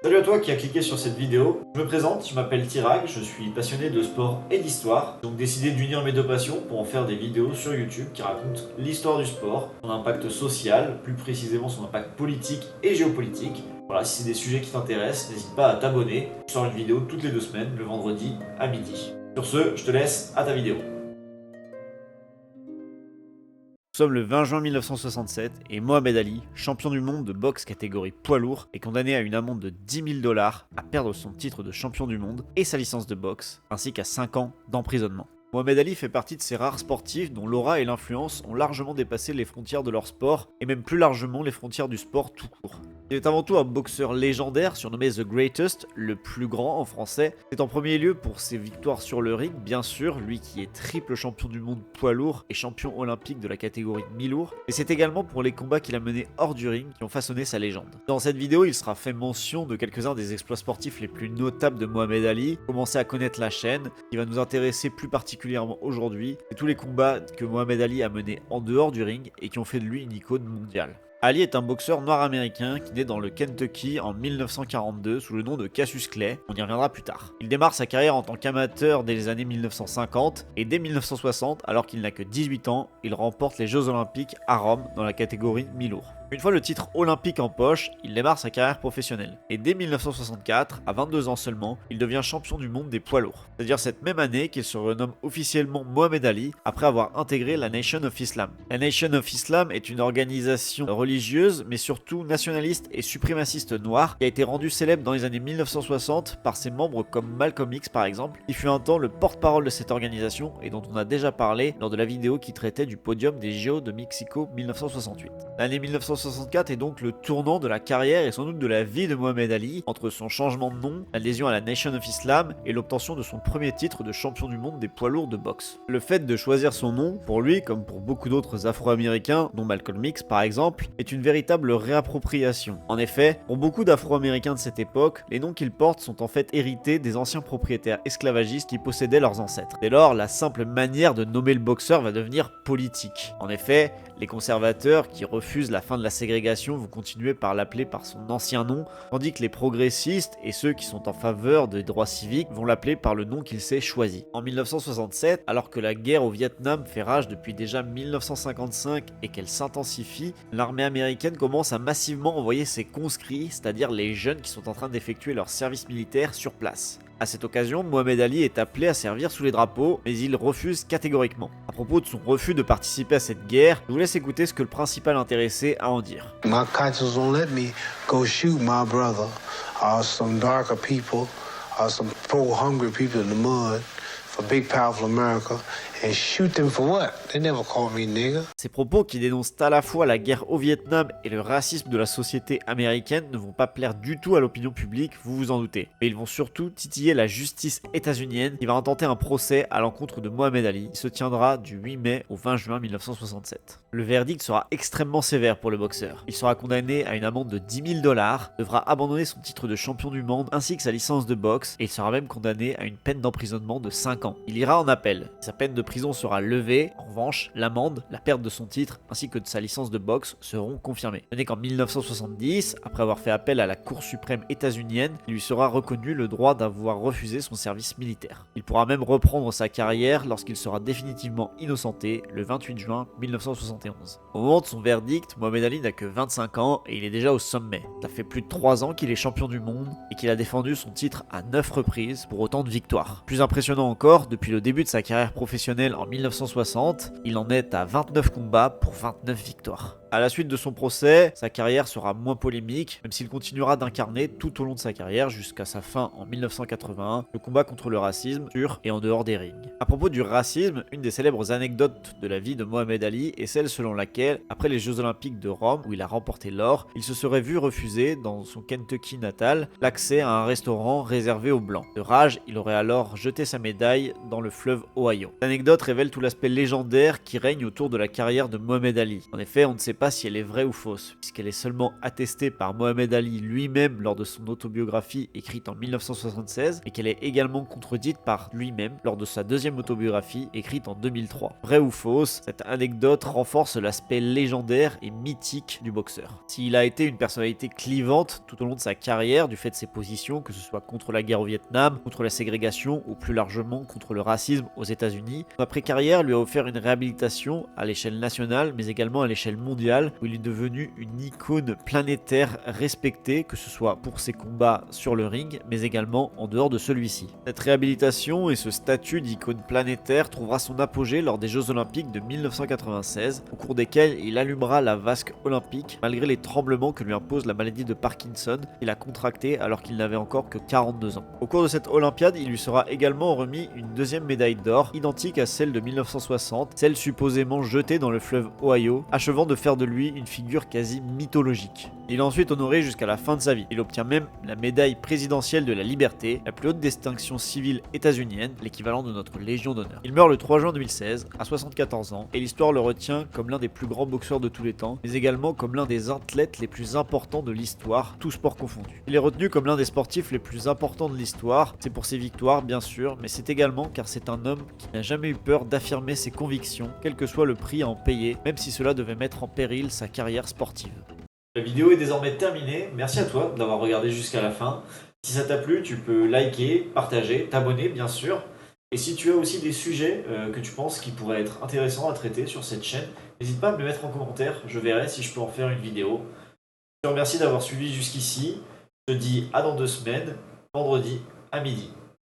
Salut à toi qui as cliqué sur cette vidéo. Je me présente, je m'appelle Tirag, je suis passionné de sport et d'histoire. J'ai donc décidé d'unir mes deux passions pour en faire des vidéos sur YouTube qui racontent l'histoire du sport, son impact social, plus précisément son impact politique et géopolitique. Voilà, si c'est des sujets qui t'intéressent, n'hésite pas à t'abonner. Je sors une vidéo toutes les 2 semaines, le vendredi à midi. Sur ce, je te laisse à ta vidéo. Nous sommes le 20 juin 1967 et Mohamed Ali, champion du monde de boxe catégorie poids lourd, est condamné à une amende de 10 000 $, à perdre son titre de champion du monde et sa licence de boxe, ainsi qu'à 5 ans d'emprisonnement. Mohamed Ali fait partie de ces rares sportifs dont l'aura et l'influence ont largement dépassé les frontières de leur sport, et même plus largement les frontières du sport tout court. Il est avant tout un boxeur légendaire surnommé The Greatest, le plus grand en français. C'est en premier lieu pour ses victoires sur le ring, bien sûr, lui qui est triple champion du monde poids lourd et champion olympique de la catégorie mi-lourd, mais c'est également pour les combats qu'il a menés hors du ring qui ont façonné sa légende. Dans cette vidéo, il sera fait mention de quelques-uns des exploits sportifs les plus notables de Mohamed Ali, commencer à connaître la chaîne, qui va nous intéresser plus particulièrement aujourd'hui, et tous les combats que Mohamed Ali a menés en dehors du ring et qui ont fait de lui une icône mondiale. Ali est un boxeur noir américain qui naît dans le Kentucky en 1942 sous le nom de Cassius Clay, on y reviendra plus tard. Il démarre sa carrière en tant qu'amateur dès les années 1950 et dès 1960, alors qu'il n'a que 18 ans, il remporte les Jeux Olympiques à Rome dans la catégorie mi-lourd. Une fois le titre olympique en poche, il démarre sa carrière professionnelle. Et dès 1964, à 22 ans seulement, il devient champion du monde des poids lourds. C'est-à-dire cette même année qu'il se renomme officiellement Mohamed Ali après avoir intégré la Nation of Islam. La Nation of Islam est une organisation religieuse mais surtout nationaliste et suprémaciste noire qui a été rendue célèbre dans les années 1960 par ses membres comme Malcolm X par exemple, qui fut un temps le porte-parole de cette organisation et dont on a déjà parlé lors de la vidéo qui traitait du podium des JO de Mexico 1968. L'année 1964 est donc le tournant de la carrière et sans doute de la vie de Mohamed Ali, entre son changement de nom, l'adhésion à la Nation of Islam et l'obtention de son premier titre de champion du monde des poids lourds de boxe. Le fait de choisir son nom, pour lui comme pour beaucoup d'autres afro-américains, dont Malcolm X par exemple, est une véritable réappropriation. En effet, pour beaucoup d'afro-américains de cette époque, les noms qu'ils portent sont en fait hérités des anciens propriétaires esclavagistes qui possédaient leurs ancêtres. Dès lors, la simple manière de nommer le boxeur va devenir politique. En effet, les conservateurs qui refusent la fin de la ségrégation vont continuer par l'appeler par son ancien nom, tandis que les progressistes et ceux qui sont en faveur des droits civiques vont l'appeler par le nom qu'il s'est choisi. En 1967, alors que la guerre au Vietnam fait rage depuis déjà 1955 et qu'elle s'intensifie, l'armée américaine commence à massivement envoyer ses conscrits, c'est-à-dire les jeunes qui sont en train d'effectuer leur service militaire sur place. À cette occasion, Mohamed Ali est appelé à servir sous les drapeaux, mais il refuse catégoriquement. À propos de son refus de participer à cette guerre, je vous laisse écouter ce que le principal intéressé a à en dire. My conscience won't let me go shoot my brother or some darker people or some poor hungry people in the mud for big powerful America and shoot them for what? They never called me nigger. Ces propos qui dénoncent à la fois la guerre au Vietnam et le racisme de la société américaine ne vont pas plaire du tout à l'opinion publique, vous vous en doutez. Mais ils vont surtout titiller la justice états-unienne qui va intenter un procès à l'encontre de Mohamed Ali qui se tiendra du 8 mai au 20 juin 1967. Le verdict sera extrêmement sévère pour le boxeur. Il sera condamné à une amende de 10 000 $, devra abandonner son titre de champion du monde ainsi que sa licence de boxe et il sera même condamné à une peine d'emprisonnement de 5 ans. Il ira en appel. Sa peine de prison sera levée. En revanche, l'amende, la perte de son titre ainsi que de sa licence de boxe seront confirmées. Ce n'est qu'en 1970, après avoir fait appel à la Cour suprême états-unienne, il lui sera reconnu le droit d'avoir refusé son service militaire. Il pourra même reprendre sa carrière lorsqu'il sera définitivement innocenté le 28 juin 1971. Au moment de son verdict, Mohamed Ali n'a que 25 ans et il est déjà au sommet. Ça fait plus de 3 ans qu'il est champion du monde et qu'il a défendu son titre à 9 reprises pour autant de victoires. Plus impressionnant encore, depuis le début de sa carrière professionnelle en 1960, il en est à 29 combats pour 29 victoires. À la suite de son procès, sa carrière sera moins polémique, même s'il continuera d'incarner tout au long de sa carrière jusqu'à sa fin en 1981, le combat contre le racisme sur et en dehors des rings. À propos du racisme, une des célèbres anecdotes de la vie de Mohamed Ali est celle selon laquelle, après les Jeux Olympiques de Rome où il a remporté l'or, il se serait vu refuser, dans son Kentucky natal, l'accès à un restaurant réservé aux Blancs. De rage, il aurait alors jeté sa médaille dans le fleuve Ohio. L'anecdote révèle tout l'aspect légendaire qui règne autour de la carrière de Mohamed Ali. En effet, on ne sait pas si elle est vraie ou fausse, puisqu'elle est seulement attestée par Mohamed Ali lui-même lors de son autobiographie écrite en 1976 et qu'elle est également contredite par lui-même lors de sa deuxième autobiographie écrite en 2003. Vraie ou fausse, cette anecdote renforce l'aspect légendaire et mythique du boxeur. S'il a été une personnalité clivante tout au long de sa carrière du fait de ses positions, que ce soit contre la guerre au Vietnam, contre la ségrégation ou plus largement contre le racisme aux États-Unis, son après-carrière lui a offert une réhabilitation à l'échelle nationale mais également à l'échelle mondiale où il est devenu une icône planétaire respectée, que ce soit pour ses combats sur le ring mais également en dehors de celui-ci. Cette réhabilitation et ce statut d'icône planétaire trouvera son apogée lors des Jeux Olympiques de 1996 au cours desquels il allumera la vasque olympique malgré les tremblements que lui impose la maladie de Parkinson qu'il a contractée alors qu'il n'avait encore que 42 ans. Au cours de cette Olympiade, il lui sera également remis une deuxième médaille d'or, identique à celle de 1960, celle supposément jetée dans le fleuve Ohio, achevant de faire de lui une figure quasi mythologique. Il est ensuite honoré jusqu'à la fin de sa vie. Il obtient même la médaille présidentielle de la liberté, la plus haute distinction civile états-unienne, l'équivalent de notre Légion d'honneur. Il meurt le 3 juin 2016, à 74 ans, et l'histoire le retient comme l'un des plus grands boxeurs de tous les temps, mais également comme l'un des athlètes les plus importants de l'histoire, tous sports confondus. Il est retenu comme l'un des sportifs les plus importants de l'histoire, c'est pour ses victoires bien sûr, mais c'est également car c'est un homme qui n'a jamais eu peur d'affirmer ses convictions, quel que soit le prix à en payer, même si cela devait mettre en péril sa carrière sportive. La vidéo est désormais terminée, merci à toi d'avoir regardé jusqu'à la fin. Si ça t'a plu, tu peux liker, partager, t'abonner bien sûr. Et si tu as aussi des sujets que tu penses qui pourraient être intéressants à traiter sur cette chaîne, n'hésite pas à me le mettre en commentaire, je verrai si je peux en faire une vidéo. Je te remercie d'avoir suivi jusqu'ici, je te dis à dans 2 semaines, vendredi à midi.